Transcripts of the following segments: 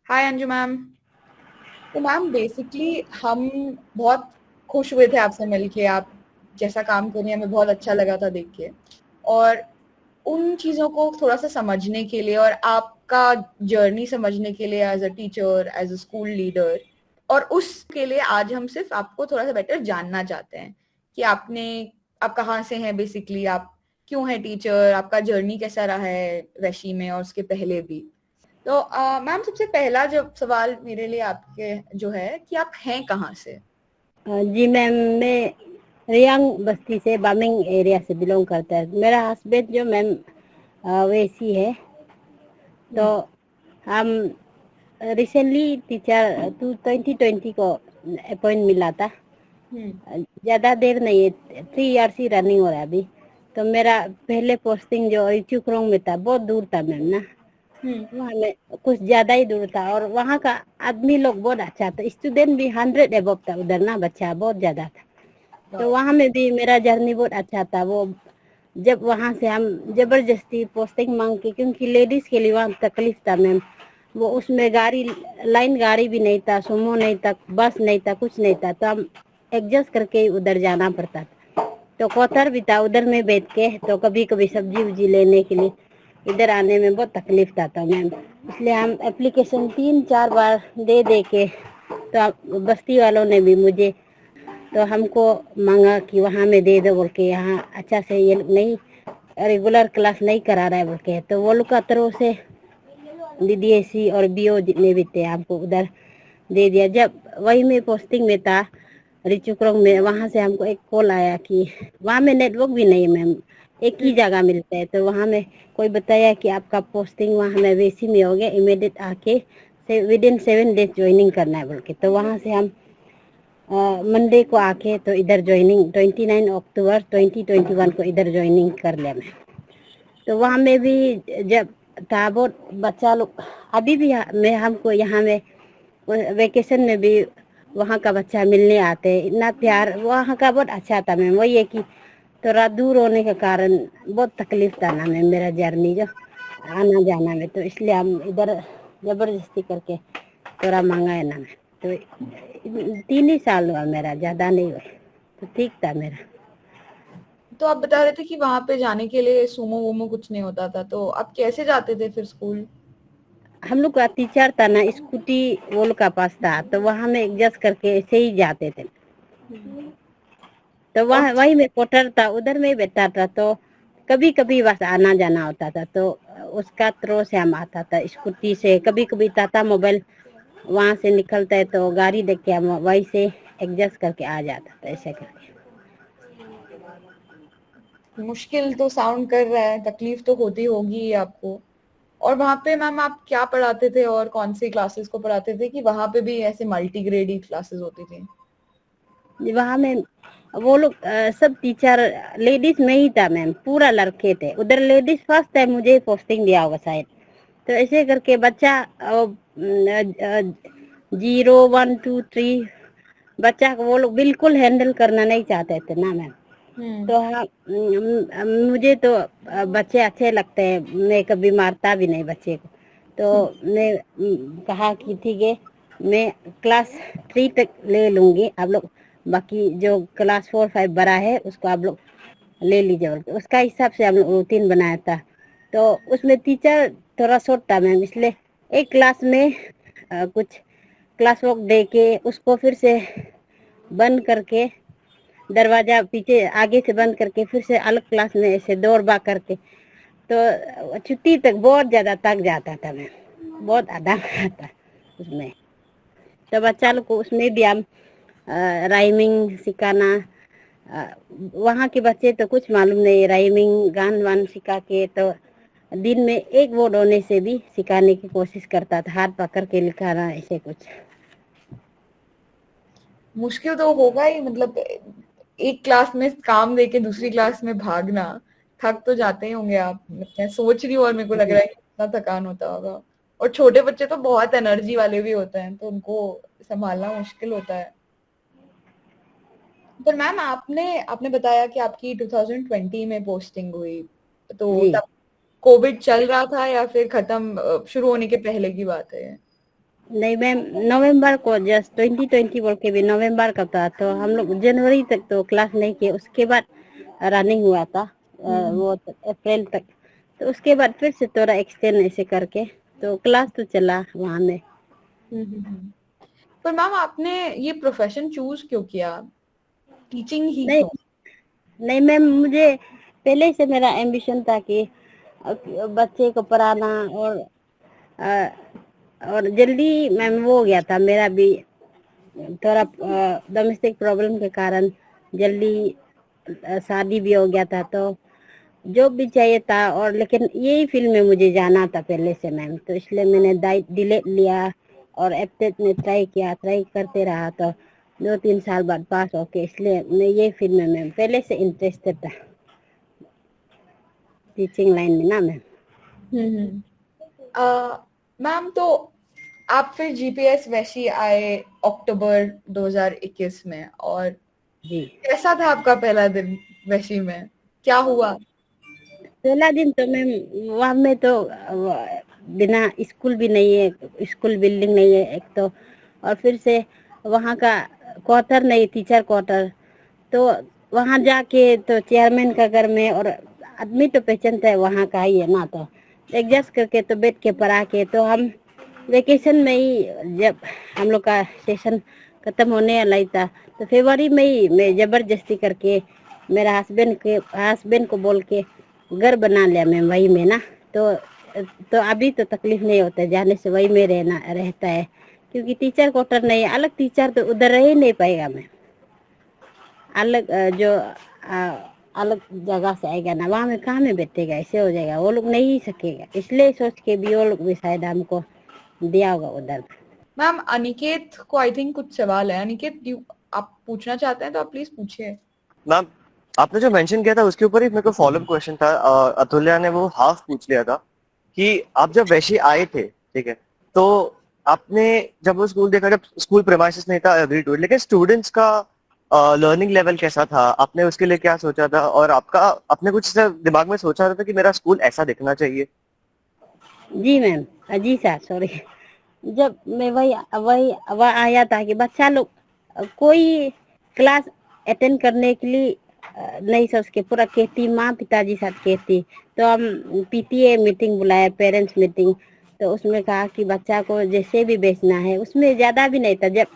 हाय Anju ma'am. तो ma'am basically हम बहुत खुश हुए थे आपसे मिलके। आप जैसा काम कर रही हैं हमें बहुत अच्छा लगा था देख के। और उन चीज़ों को थोड़ा सा समझने के लिए और आपका जर्नी समझने के लिए as a teacher, as a school leader, और उसके लिए आज हम सिर्फ आपको थोड़ा सा बेटर जानना चाहते हैं कि आप कहाँ से हैं, बेसिकली आप क्यों हैं टीचर, आपका जर्नी कैसा रहा है वैशी में और उसके पहले भी। तो मैम सबसे पहला जब सवाल मेरे लिए आपके जो है कि आप हैं कहाँ से। जी मैम, मैं रियांग बस्ती से बामिंग एरिया से बिलोंग करता है। मेरा हस्बैंड जो मैम वैसी है। तो हम्म। हम रिसेंटली टीचर 2020 को अपॉइंट मिला था। हम्म। ज़्यादा देर नहीं है, 3 ईयर्स ही रनिंग हो रहा है अभी। तो मेरा पहले पोस्टिंग जो रिचुकरोंग में था, बहुत दूर था मैम ना। हम्म। वहाँ में कुछ ज़्यादा ही दूर था, और वहाँ का आदमी लोग बहुत अच्छा था। स्टूडेंट भी 100 एबव था उधर ना, बच्चा बहुत ज़्यादा था। तो वाओ। वहाँ में भी मेरा जर्नी बहुत अच्छा था। वो जब वहाँ से हम जबरदस्ती पोस्टिंग मांग के, क्योंकि लेडीज के लिए वहाँ तकलीफ था मैम। वो उसमें गाड़ी, लाइन गाड़ी भी नहीं था, सुमो नहीं था, बस नहीं था, कुछ नहीं था। तो हम एडजस्ट करके ही उधर जाना पड़ता था। तो कोतर भी था उधर में बैठ के, तो कभी कभी सब्जी उब्जी लेने के लिए इधर आने में बहुत तकलीफ था मैम। इसलिए हम एप्लीकेशन 3-4 बार दे दे के, तो बस्ती वालों ने भी मुझे, तो हमको मांगा कि वहाँ में दे दो बोल के, यहाँ अच्छा से ये नहीं रेगुलर क्लास नहीं करा रहा है बोल के। तो वो लोग का तरफ से डीडीएसी और बीओ जितने भी थे हमको उधर दे दिया। जब वही में पोस्टिंग में था रिचुकरोंग में, वहाँ से हमको एक कॉल आया कि वहाँ में नेटवर्क भी नहीं है मैम, एक ही जगह मिलता है। तो वहाँ में कोई बताया कि आपका पोस्टिंग वहाँ में वैसी में हो गया, इमीडिएट आके से विदिन 7 डेज ज्वाइनिंग करना है बोल के। तो वहाँ से हम मंडे को आके तो इधर ज्वाइनिंग 29 अक्टूबर 2021 को इधर ज्वाइनिंग कर लिया मैं। तो वहाँ में भी जब था बहुत बच्चा लोग, अभी भी मैं हमको यहाँ में वेकेशन में भी वहाँ का बच्चा मिलने आते हैं। इतना प्यार वहाँ का बहुत अच्छा था मैम। वही है कि थोड़ा दूर होने के कारण बहुत तकलीफ था ना मैम, मेरा जर्नी जो आना जाना में। तो इसलिए हम इधर जबरदस्ती करके थोड़ा मांगा है ना मैम। तो 3 ही साल हुआ मेरा, ज़्यादा नहीं हुआ। तो ठीक था मेरा। तो आप बता रहे थे कि वहां पे जाने के लिए सुमो वोमो कुछ नहीं होता था, तो आप कैसे जाते थे फिर स्कूल। हम लोग का टीचर था ना, स्कूटी वो लोग का पास था, तो वहाँ में एडजस्ट करके ऐसे ही जाते थे। तो और वहाँ वही में क्वार्टर था, उधर में ही बैठा था। तो कभी कभी बस आना जाना होता था, तो उसका थ्रो से हम आता था स्कूटी से। कभी कभी टाटा मोबाइल वहाँ से निकलता है तो गाड़ी देख के हम वहीं से एडजस्ट करके आ जाता था, ऐसे करके। मुश्किल तो साउंड कर रहा है, तकलीफ तो होती होगी ही आपको। और वहां पे मैम आप क्या पढ़ाते थे और कौन सी क्लासेस को पढ़ाते थे, कि वहां पे भी ऐसे मल्टी ग्रेड क्लासेस होती थी। वहाँ में वो लोग सब टीचर लेडीज में ही था मैम, पूरा लड़के थे उधर। लेडीज फर्स्ट टाइम मुझे पोस्टिंग दिया होगा शायद। तो ऐसे करके बच्चा 0, 1, 2, 3 बच्चा को वो लोग बिल्कुल हैंडल करना नहीं चाहते थे ना मैम। हम्म। तो हाँ, मुझे तो बच्चे अच्छे लगते हैं, मैं कभी मारता भी नहीं बच्चे को। तो मैं कहा कि ठीक है, मैं क्लास 3 तक ले लूंगी, आप लोग बाकी जो क्लास 4, 5 बड़ा है उसको आप लोग ले लीजिए बोल के। उसका हिसाब से हम लोग रूटीन बनाया था। तो उसमें टीचर थोड़ा शॉर्ट था मैम, इसलिए एक क्लास में कुछ क्लास वर्क दे के उसको फिर से बंद करके, दरवाजा पीछे आगे से बंद करके फिर से अलग क्लास में ऐसे दौड़ भाग करके, तो छुट्टी तक बहुत ज्यादा थक जाता था मैं, बहुत आधा था उसमें। तो बच्चा लोग को उसमें भी हम राइमिंग सिखाना। वहाँ के बच्चे तो कुछ मालूम नहीं, राइमिंग गान वान सिखा के, तो दिन में एक वर्ड होने से भी सिखाने की कोशिश करता था, हाथ पकड़ के लिखाना ऐसे कुछ। मुश्किल तो होगा ही, मतलब एक क्लास में काम देके दूसरी क्लास में भागना, थक तो जाते ही होंगे आप। मैं सोच रही हूँ और मेरे को लग रहा है कि कितना थकान होता होगा। और छोटे बच्चे तो बहुत एनर्जी वाले भी होते हैं, तो उनको संभालना मुश्किल होता है। पर मैम आपने आपने बताया कि आपकी 2020 में पोस्टिंग हुई, तो जी तब कोविड चल रहा था या फिर खत्म, शुरू होने के पहले की बात है। नहीं मैम, नवंबर को जस्ट 2020 बोल के भी नवंबर का था, तो हम लोग जनवरी तक तो क्लास नहीं किए, उसके बाद रनिंग हुआ था वो अप्रैल तक। तो उसके बाद फिर से थोड़ा एक्सटेंड ऐसे करके तो क्लास तो चला वहाँ में। पर मैम आपने ये प्रोफेशन चूज क्यों किया, टीचिंग ही नहीं क्यों? नहीं मैम, मुझे पहले से मेरा एम्बिशन था कि बच्चे को पढ़ाना, अ, और जल्दी मैम वो हो गया था मेरा भी, थोड़ा डोमेस्टिक प्रॉब्लम के कारण जल्दी शादी भी हो गया था, तो जॉब भी चाहिए था, और लेकिन यही फील्ड में मुझे जाना था पहले से मैम, तो इसलिए मैंने डिलीट लिया और एप्टेट में ट्राई करते रहा, तो 2-3 साल बाद पास होके, इसलिए मैं ये फील्ड में मैम पहले से इंटरेस्टेड था, टीचिंग लाइन में ना मैम। मैम तो आप फिर जीपीएस वैशी आए अक्टूबर 2021 में, और जी, कैसा था आपका पहला दिन वैशी में, क्या हुआ? पहला दिन तो मैम वहाँ में तो बिना स्कूल भी नहीं है, स्कूल बिल्डिंग नहीं है एक तो, और फिर से वहाँ का क्वार्टर नहीं, टीचर क्वार्टर, तो वहाँ जाके तो चेयरमैन का घर में, और आदमी तो पहचानता है वहाँ का ही है ना, तो एडजस्ट करके तो बैठ के पढ़ा के, तो हम वेकेशन में ही, जब हम लोग का सेशन खत्म होने वाला ही था, तो फरवरी में ही मैं जबरदस्ती करके मेरा हस्बैंड को बोल के घर बना लिया मैं वही में ना, तो अभी तो तकलीफ नहीं होता है, जाने से वही में रहता है, क्योंकि टीचर क्वार्टर नहीं है, अलग टीचर तो उधर रह ही नहीं पाएगा मैं, अलग अलग जगह से आएगा ना, वहाँ में कहाँ में बैठेगा, ऐसे हो जाएगा, वो लोग नहीं सकेगा, इसलिए सोच के भी वो लोग भी शायद हमको दिया होगा उधर। मैम अनिकेत को आई थिंक कुछ सवाल है, अनिकेत आप पूछना चाहते हैं तो आप प्लीज पूछिए। मैम, आपने जो मेंशन किया था उसके ऊपर ही मेरे को फॉलोअप क्वेश्चन था। अतुल्या ने वो हाफ पूछ लिया था कि आप जब वैशी आए थे, ठीक है, तो आपने जब वो स्कूल देखा, जब स्कूल प्रेमाइसेस नहीं था, एग्री टू इट, लेकिन स्टूडेंट्स का लर्निंग लेवल कैसा था, आपने उसके लिए क्या सोचा था, और आपने कुछ दिमाग में सोचा था कि मेरा स्कूल ऐसा दिखना चाहिए? जी मैम, जी सर, सॉरी, जब मैं वही वही वह आया था कि बच्चा लोग कोई क्लास अटेंड करने के लिए नहीं सोच के पूरा कहती, माँ पिताजी साथ कहती, तो हम पीटीए मीटिंग बुलाया, पेरेंट्स मीटिंग, तो उसमें कहा कि बच्चा को जैसे भी बेचना है, उसमें ज़्यादा भी नहीं था, जब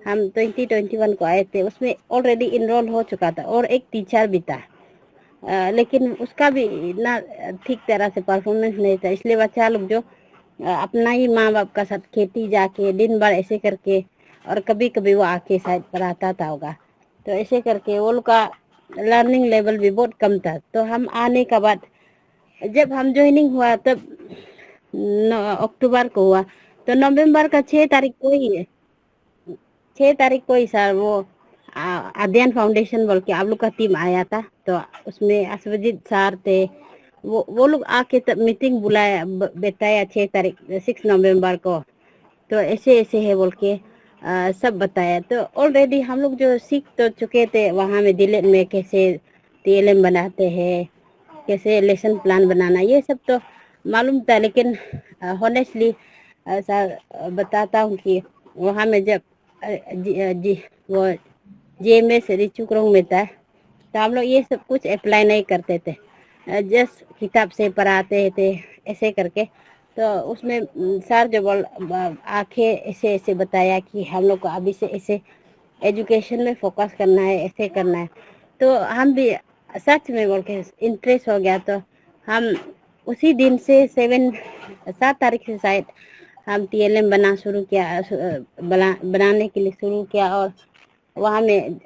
हम 2021 को आए थे उसमें ऑलरेडी इनरोल हो चुका था, और एक टीचर भी था, लेकिन उसका भी इतना ठीक तरह से परफॉर्मेंस नहीं था, इसलिए बच्चा लोग जो अपना ही माँ बाप का साथ खेती जाके दिन भर ऐसे करके, और कभी कभी वो आके शायद पढ़ाता था होगा, तो ऐसे करके वो लोग का लर्निंग लेवल भी बहुत कम था। तो हम आने के बाद जब हम ज्वाइनिंग हुआ तब अक्टूबर को हुआ, तो नवंबर का 6 तारीख को ही 6 तारीख को ही सर वो अध्ययन फाउंडेशन बोल के आप लोग का टीम आया था, तो उसमें असवजीत सर थे, वो लोग आके तब मीटिंग बुलाया, बताया 6 नवंबर को, तो ऐसे ऐसे है बोल के सब बताया, तो ऑलरेडी हम लोग जो सीख तो चुके थे वहाँ में दिल्ली में, कैसे टीएलएम बनाते हैं, कैसे लेसन प्लान बनाना, ये सब तो मालूम था, लेकिन हॉनेस्टली सर बताता हूँ कि वहाँ में जब वो जेएमएस रिचुकरोंग में था, तो हम लोग ये सब कुछ अप्लाई नहीं करते थे, जस्ट किताब से पढ़ाते थे ऐसे करके, तो उसमें सर जो आके ऐसे ऐसे बताया कि हम लोग को अभी से ऐसे एजुकेशन में फोकस करना है, ऐसे करना है, तो हम भी सच में बोल के इंटरेस्ट हो गया, तो हम उसी दिन से 7 तारीख से शायद हम टीएलएम बनाने के लिए शुरू किया, और वहाँ में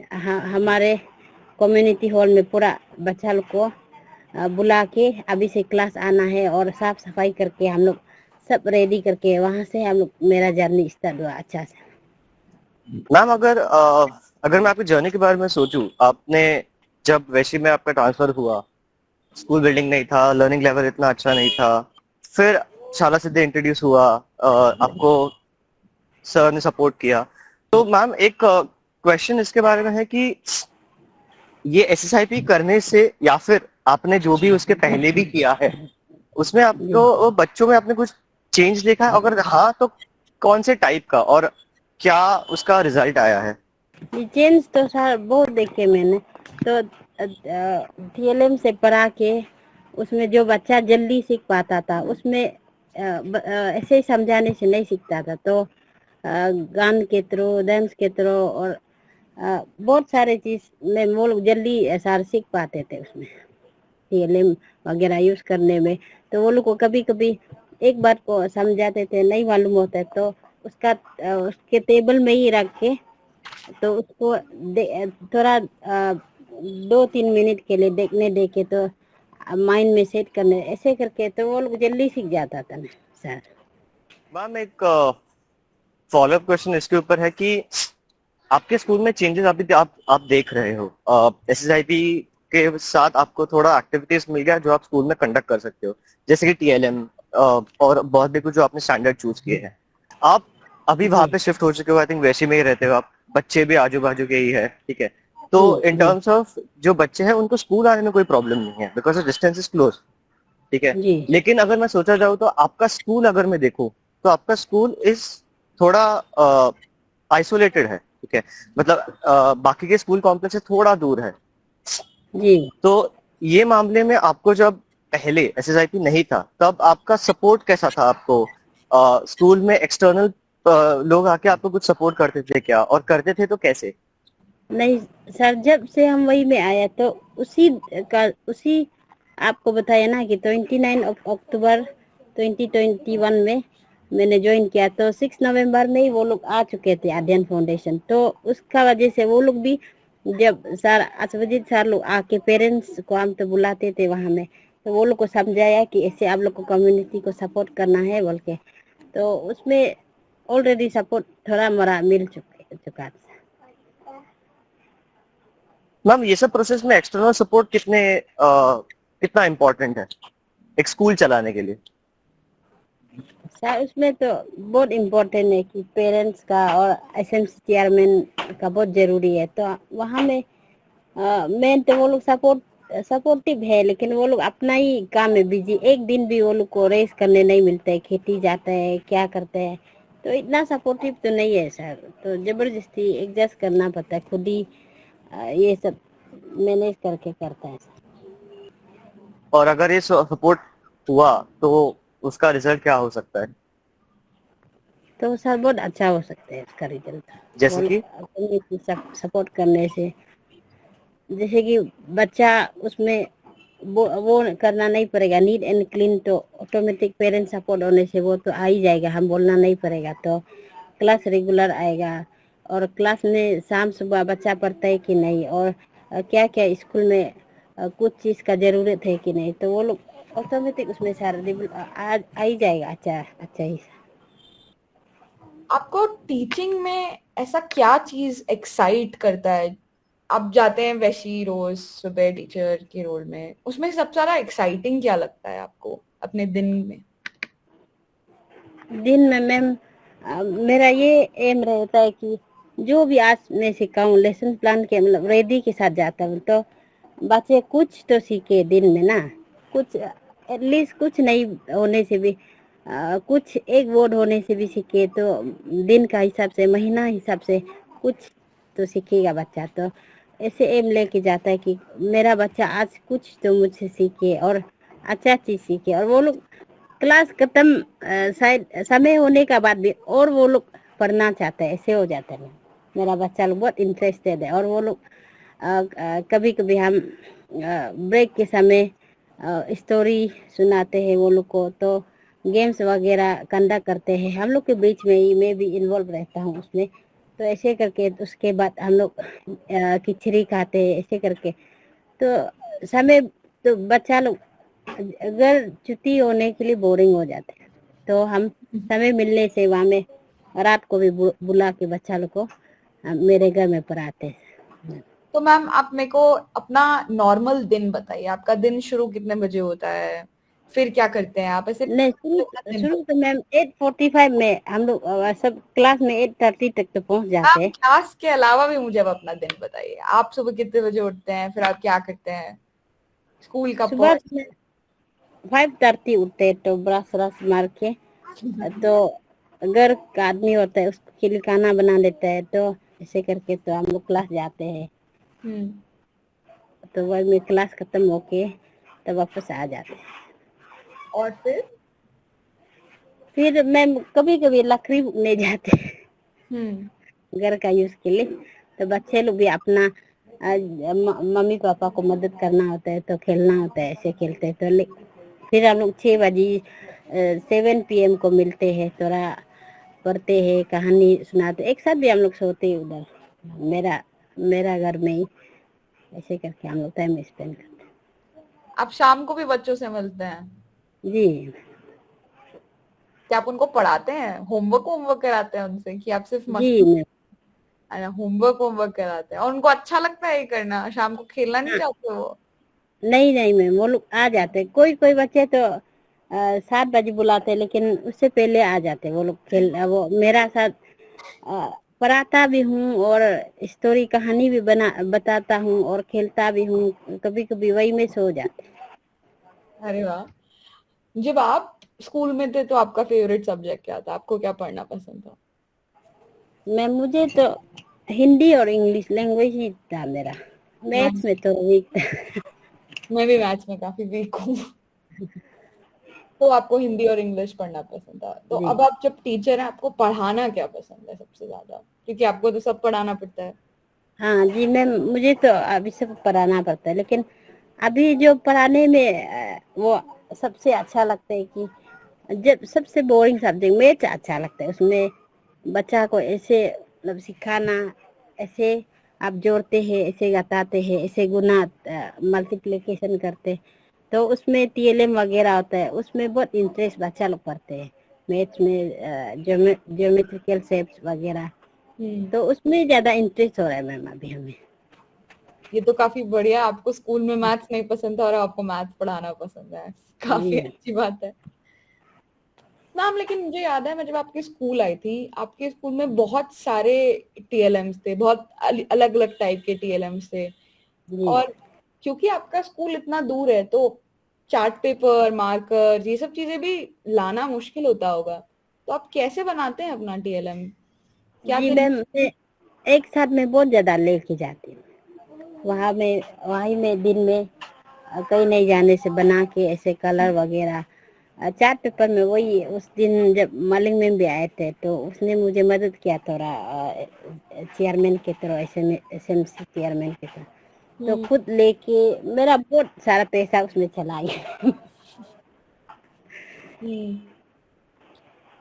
हमारे कम्युनिटी हॉल में पूरा बच्चा लोग को बुला के अभी से क्लास आना है, और साफ सफाई करके हम लोग सब रेडी करके वहाँ से हम लोग मेरा जर्नी स्टार्ट हुआ अच्छा से। मैम, अगर मैं आपकी जर्नी के बारे में सोचूं, आपने जब वैशी में आपका ट्रांसफर हुआ, स्कूल बिल्डिंग नहीं था, लर्निंग लेवल इतना अच्छा नहीं था, फिर शाला सिद्धि इंट्रोड्यूस हुआ, आपको सर ने सपोर्ट किया, तो मैम एक क्वेश्चन इसके बारे में है कि ये एसएसआईपी करने से, या फिर आपने जो भी उसके पहले भी किया है, उसमें आपको बच्चों में आपने कुछ चेंज देखा है? अगर हाँ, तो कौन से टाइप का, और क्या उसका रिजल्ट आया है? चेंज तो सर बहुत देखे मैंने। तो TLM से पढ़ा के उसमें जो बच्चा जल्दी सीख पाता था उसमें ऐसे ही समझाने से नहीं सीखता था। तो गान के थ्रू, डांस के थ्रू और बहुत सारे चीज में वो लोग जल्दी सर सीख पाते थे उसमें, TLM वगैरह यूज करने में। तो वो लोग को कभी कभी एक बात को समझाते थे नहीं मालूम होता है तो उसका उसके टेबल में ही रख के तो उसको थोड़ा 2-3 मिनट के लिए देखने दे के तो माइंड में सेट करने, ऐसे करके तो वो लोग जल्दी सीख जाता था ना सर। मैम एक फॉलोअप क्वेश्चन इसके ऊपर है कि आपके स्कूल में चेंजेस अभी आप देख रहे हो, SSIP के साथ आपको थोड़ा एक्टिविटीज मिल गया जो आप स्कूल में कंडक्ट कर सकते हो, जैसे कि TLM और बहुत भी कुछ जो आपने स्टैंडर्ड चूज किए हैं। आप अभी वहां पे शिफ्ट हो चुके हो, आई थिंक वैसे में ही रहते हो आप, बच्चे भी आजू बाजू के ही है, ठीक है? तो इन टर्म्स ऑफ जो बच्चे हैं उनको स्कूल आने में कोई प्रॉब्लम नहीं है बिकॉज डिस्टेंस इज क्लोज, ठीक है? जी लेकिन अगर मैं सोचा जाऊँ तो आपका स्कूल अगर मैं देखूं तो आपका स्कूल इज थोड़ा आइसोलेटेड है, ठीक है? मतलब बाकी के स्कूल कॉम्प्लेक्स से थोड़ा दूर है। जी तो ये मामले में आपको जब पहले SSIP नहीं था तब आपका सपोर्ट कैसा था? आपको स्कूल में एक्सटर्नल लोग आके आपको कुछ सपोर्ट करते थे क्या, और करते थे तो कैसे? नहीं सर, जब से हम वही में आया तो उसी आपको बताया ना कि 29 अक्टूबर 2021 में मैंने ज्वाइन किया। तो 6 नवंबर में ही वो लोग आ चुके थे अध्ययन फाउंडेशन। तो उसका वजह से वो लोग भी, जब सर असवजीत सर लोग आके पेरेंट्स को हम तो बुलाते थे वहां में, तो वो लोग को समझाया कि ऐसे आप लोग को कम्युनिटी को सपोर्ट करना है बोल के। तो उसमें ऑलरेडी सपोर्ट थोड़ा मोरा मिल चुका था। मैम ये सब प्रोसेस में एक्सटर्नल सपोर्ट कितना इम्पोर्टेंट है एक स्कूल चलाने के लिए? सर उसमें तो बहुत इम्पोर्टेंट है कि पेरेंट्स का और SMC चेयरमैन का बहुत जरूरी है। तो वहाँ में मेन तो वो लोग सपोर्टिव है, लेकिन वो लोग अपना ही काम में बिजी, एक दिन भी वो लोग को रेस्ट करने नहीं मिलता है, खेती जाता है क्या करते हैं। तो इतना सपोर्टिव तो नहीं है सर। तो जबरदस्ती एडजस्ट करना पड़ता है, खुद ही ये सब मैनेज करके करता है। और अगर ये सपोर्ट हुआ तो उसका रिजल्ट क्या हो सकता है? तो सर बहुत अच्छा हो सकता है इसका रिजल्ट। जैसे वो कि लोग सपोर्ट करने से, जैसे कि बच्चा उसमें वो करना नहीं पड़ेगा, नीट एंड क्लीन, तो ऑटोमेटिक पेरेंट सपोर्ट होने से वो तो आ ही जाएगा, हम बोलना नहीं पड़ेगा। तो क्लास रेगुलर आएगा और क्लास में शाम सुबह बच्चा पढ़ता है कि नहीं, और क्या क्या स्कूल में कुछ चीज़ का ज़रूरत है कि नहीं, तो वो लोग ऑटोमेटिक उसमें सारा आ ही जाएगा अच्छा अच्छा ही। आपको टीचिंग में ऐसा क्या चीज एक्साइट करता है? आप जाते हैं वैशी रोज सुबह टीचर के रोल में, उसमें सबसे ज्यादा एक्साइटिंग क्या लगता है आपको अपने दिन में? दिन में मैम मेरा ये एम रहता है कि जो भी आज मैं सिखाऊं लेसन प्लान के मतलब रेडी के साथ जाता हूँ, तो बच्चे कुछ तो सीखे दिन में ना, कुछ एटलीस्ट कुछ नहीं होने से भी कुछ एक वर्ड होने से भी सीखे, तो दिन का हिसाब से महीना हिसाब से कुछ तो सीखेगा बच्चा। तो ऐसे एम लेके जाता है कि मेरा बच्चा आज कुछ तो मुझसे सीखे और अच्छा चीज सीखे, और वो लोग क्लास खत्म शायद समय होने का बाद भी और वो लोग पढ़ना चाहते हैं, ऐसे हो जाता है। मेरा बच्चा लोग बहुत इंटरेस्टेड है, और वो लोग कभी कभी हम ब्रेक के समय स्टोरी सुनाते हैं वो लोग को, तो गेम्स वगैरह कंडक्ट करते हैं हम लोग के बीच में ही, मैं भी इन्वॉल्व रहता हूँ उसमें। तो ऐसे करके उसके बाद हम लोग खिचड़ी खाते हैं, ऐसे करके। तो समय तो बच्चा लोग अगर छुट्टी होने के लिए बोरिंग हो जाते हैं, तो हम समय मिलने से वहाँ में रात को भी बुला के बच्चा लोग को मेरे घर में पढ़ाते हैं। तो मैम आप मेरे को अपना नॉर्मल दिन बताइए, आपका दिन शुरू कितने बजे होता है, फिर क्या करते हैं आप ऐसे? नहीं, शुरू तो मैम 8:45 में हम लोग सब क्लास में 8:30 तक तो पहुंच जाते आप हैं। क्लास के अलावा भी मुझे अब अपना दिन बताइए, आप सुबह कितने बजे उठते हैं, फिर आप क्या करते हैं, स्कूल कब सुबह पहुंच? में 5:30 उठते हैं, तो ब्रश व्रश मार के तो घर का आदमी होता है उसके लिए खाना बना देता है, तो ऐसे करके तो हम लोग क्लास जाते हैं। तो वही में क्लास खत्म होके तब वापस आ जाते हैं। और फिर मैं कभी कभी लकड़ी ले जाते हैं घर का यूज के लिए। तो बच्चे लोग भी अपना मम्मी पापा को मदद करना होता है तो खेलना होता है, ऐसे खेलते हैं। तो फिर हम लोग 6 बजे 7 PM को मिलते हैं, थोड़ा पढ़ते हैं, कहानी सुनाते, एक साथ भी हम लोग सोते हैं उधर मेरा घर में ही। ऐसे करके हम लोग टाइम स्पेंड करते हैं। आप शाम को भी बच्चों से मिलते हैं? जी। क्या आप उनको पढ़ाते हैं, होमवर्क कराते हैं उनसे, कि आप सिर्फ जी मस्ती? मैम। होमवर्क कराते हैं और उनको अच्छा लगता है ये करना? शाम को खेलना नहीं चाहते वो? नहीं नहीं मैम, वो लोग आ जाते, कोई कोई बच्चे तो 7 बजे बुलाते हैं, लेकिन उससे पहले आ जाते वो लोग खेल। वो मेरा साथ पढ़ाता भी हूँ और स्टोरी कहानी भी बताता हूँ और खेलता भी हूँ। कभी कभी वही में सो जाते। अरे वाह। जब आप स्कूल में थे तो आपका फेवरेट सब्जेक्ट क्या था? आपको क्या पढ़ना पसंद था? मैम मुझे तो हिंदी और इंग्लिश लैंग्वेज ही था मेरा। मैथ्स में तो वीक था। मैं भी मैथ्स में काफी वीक हूँ। तो आपको हिंदी और इंग्लिश पढ़ना पसंद था। तो जी अब आप जब टीचर हैं, आपको पढ़ाना क्या पसंद है सबसे ज्यादा? क्योंकि आपको तो सब पढ़ाना पड़ता है। हाँ जी मैम, मुझे तो अभी सब पढ़ाना पड़ता है, लेकिन अभी जो पढ़ाने में वो सबसे अच्छा लगता है कि जब सबसे बोरिंग सब्जेक्ट मैथ अच्छा लगता है। उसमें बच्चा को ऐसे मतलब सिखाना, ऐसे आप जोड़ते हैं, ऐसे घटाते हैं, ऐसे गुना मल्टीप्लिकेशन करते, तो उसमें TLM वगैरह होता है, उसमें बहुत इंटरेस्ट बच्चा लोग पढ़ते हैं। मैथ्स में ज्योमेट्रिकल शेप्स वगैरह, तो उसमें ज्यादा इंटरेस्ट हो रहा है मैम अभी हमें। ये तो काफी बढ़िया, आपको स्कूल में मैथ्स नहीं पसंद था और आपको मैथ्स पढ़ाना पसंद है। जी काफी अच्छी बात है मैम। लेकिन मुझे याद है, मैं जब आपके स्कूल आई थी, आपके स्कूल में बहुत सारे TLMs थे, बहुत अलग अलग टाइप के TLMs थे। जी और क्योंकि आपका स्कूल इतना दूर है, तो चार्ट पेपर, मार्कर, ये सब चीजें भी लाना मुश्किल होता होगा। तो आप कैसे बनाते हैं अपना TLM? क्या जी मैम, तरीका? मैं एक साथ में बहुत ज्यादा लेके जाती हूँ। वहीं में दिन में कहीं नहीं जाने से बना के ऐसे कलर वगैरह चार्ट पेपर में। वही उस दिन जब मालिक में भी आए थे तो उसने मुझे मदद किया थोड़ा, चेयरमैन के तरह, SMC चेयरमैन के तरह। तो खुद लेके मेरा बहुत सारा पैसा उसमें चला गया। हम्म।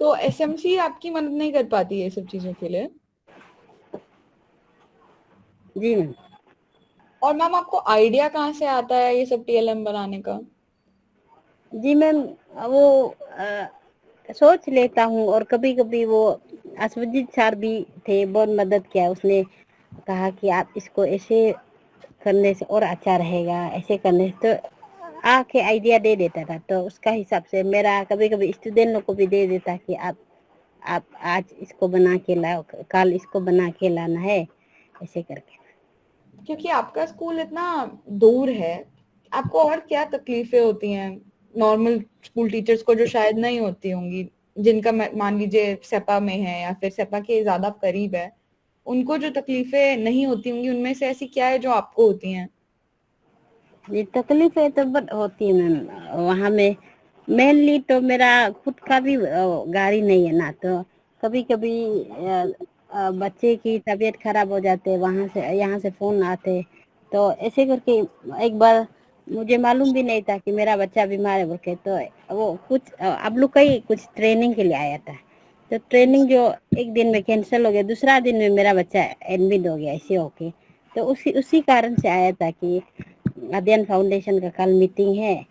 तो SMC आपकी मदद नहीं कर पाती है ये सब चीजों के लिए? जी मैम। और मैम, आपको आइडिया कहाँ से आता है ये सब TLM बनाने का? जी मैम, वो सोच लेता हूँ, और कभी कभी वो असुजीत सर भी थे, बहुत मदद किया। उसने कहा कि आप इसको ऐसे करने से और अच्छा रहेगा, ऐसे करने से, तो आके आइडिया दे देता था। तो उसका हिसाब से मेरा कभी कभी स्टूडेंट लोग को भी दे देता कि आप आज इसको बना के लाओ, कल इसको बना के लाना है, ऐसे करके। क्योंकि आपका स्कूल इतना दूर है, आपको और क्या तकलीफें होती हैं नॉर्मल स्कूल टीचर्स को, जो शायद नहीं होती होंगी, जिनका मान लीजिए सेपा में है या फिर सेपा के ज्यादा करीब है, उनको जो तकलीफें नहीं होती होंगी, उनमें से ऐसी क्या है जो आपको होती हैं? ये तकलीफें तो बहुत होती है मैम वहाँ में। मेनली तो मेरा खुद का भी गाड़ी नहीं है ना, तो कभी कभी बच्चे की तबीयत खराब हो जाते, वहाँ से यहाँ से फोन आते। तो ऐसे करके एक बार मुझे मालूम भी नहीं था कि मेरा बच्चा बीमार है बोल के, तो वो कुछ अब लोग का ही कुछ ट्रेनिंग के लिए आया था। तो ट्रेनिंग जो एक दिन में कैंसिल हो गया, दूसरा दिन में मेरा बच्चा एडमिट हो गया ऐसे होके। तो उसी उसी कारण से आया था कि अध्ययन फाउंडेशन का कल मीटिंग है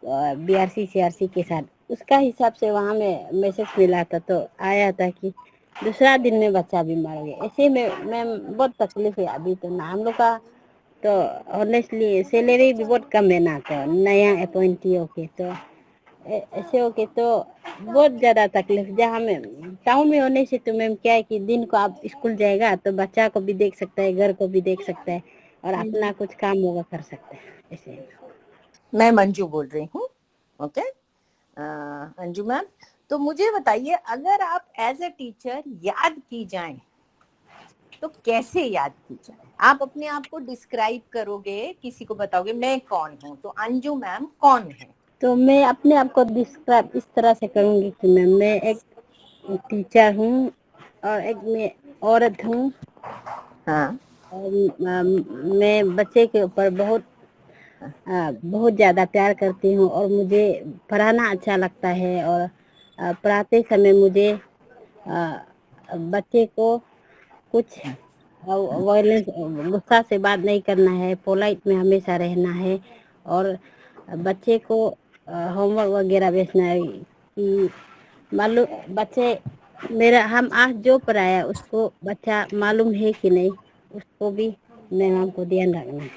BRC CRC के साथ, उसका हिसाब से वहाँ में मैसेज मिला था, तो आया था कि दूसरा दिन में बच्चा बीमार हो गया। ऐसे में मैम बहुत तकलीफ है अभी तो ना हम लोग का। तो ऑनेस्टली सैलरी भी बहुत कम है ना, तो नया अपॉइंटी होके तो ऐसे होके तो बहुत ज्यादा तकलीफ। जहाँ में टाउन में होने से तो मैम क्या है कि दिन को आप स्कूल जाएगा तो बच्चा को भी देख सकता है, घर को भी देख सकता है, और अपना कुछ काम होगा कर सकता है ऐसे। मैं मंजू बोल रही हूँ। ओके अंजू मैम, तो मुझे बताइए, अगर आप एज ए टीचर याद की जाएं तो कैसे याद की जाए? आप अपने आप को डिस्क्राइब करोगे, किसी को बताओगे मैं कौन हूँ, तो अंजू मैम कौन है? तो मैं अपने आप को डिस्क्राइब इस तरह से करूंगी कि मैं एक टीचर हूँ और एक मैं औरत हूँ। हाँ, और मैं बच्चे के ऊपर बहुत ज्यादा प्यार करती हूँ और मुझे पढ़ाना अच्छा लगता है। और पढ़ाते समय मुझे बच्चे को कुछ वायलेंस, गुस्सा से बात नहीं करना है, पोलाइट में हमेशा रहना है। और बच्चे को होमवर्क वगैरह भेजना है कि मालूम बच्चे मेरा हम आज जो पढ़ाया उसको बच्चा मालूम है कि नहीं, उसको भी मैम को ध्यान रखना है।